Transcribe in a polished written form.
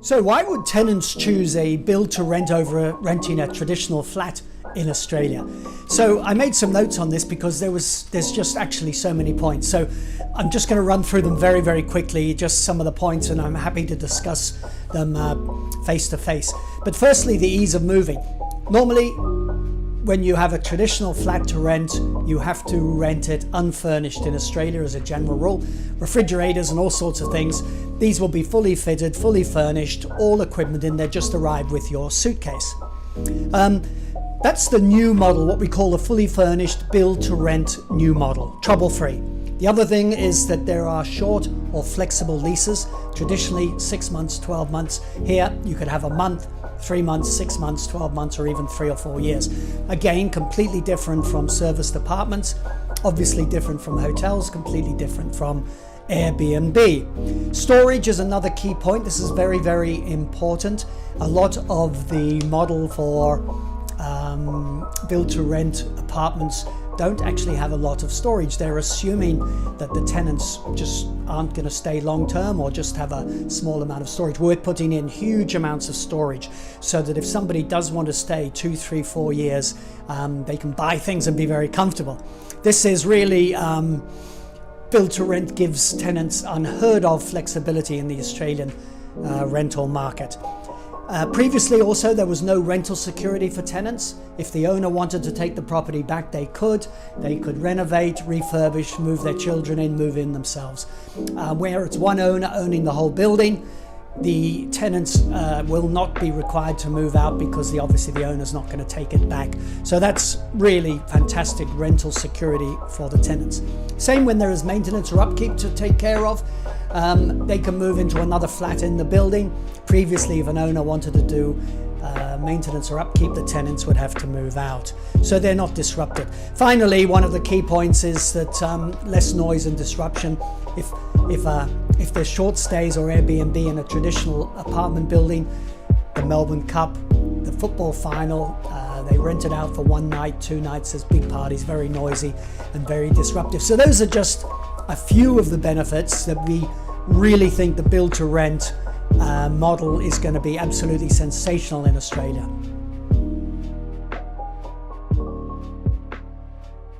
So why would tenants choose a build to rent over renting a traditional flat in Australia? So I made some notes on this because there's just actually so many points. So I'm just going to run through them very, very quickly, just some of the points, and I'm happy to discuss them face to face. But firstly, the ease of moving. Normally, when you have a traditional flat to rent, you have to rent it unfurnished in Australia as a general rule. Refrigerators and all sorts of things. These will be fully fitted, fully furnished, all equipment in there, just arrive with your suitcase. That's the new model, what we call the fully furnished build to rent new model, trouble-free. The other thing is that there are short or flexible leases, traditionally 6 months, 12 months. Here you could have a month, 3 months, 6 months, 12 months, or even 3 or 4 years. Again, completely different from serviced apartments, obviously different from hotels, completely different from Airbnb. Storage is another key point. This is very, very important. A lot of the model for build to rent apartments don't actually have a lot of storage. They're assuming that the tenants just aren't going to stay long term or just have a small amount of storage. We're putting in huge amounts of storage so that if somebody does want to stay 2, 3, 4 years, they can buy things and be very comfortable. This is really build to rent gives tenants unheard of flexibility in the Australian rental market. Previously also there was no rental security for tenants. If the owner wanted to take the property back, they could renovate, refurbish, move their children in, move in themselves. Where it's one owner owning the whole building, the tenants will not be required to move out because obviously the owner's not going to take it back. So that's really fantastic rental security for the tenants. Same when there is maintenance or upkeep to take care of. They can move into another flat in the building. Previously, if an owner wanted to do maintenance or upkeep, the tenants would have to move out. So they're not disrupted. Finally, one of the key points is that less noise and disruption. If there's short stays or Airbnb in a traditional apartment building, the Melbourne Cup, the football final, they rent it out for 1 night, 2 nights, there's big parties, very noisy and very disruptive. So those are just a few of the benefits that we really think the build to rent model is going to be absolutely sensational in Australia.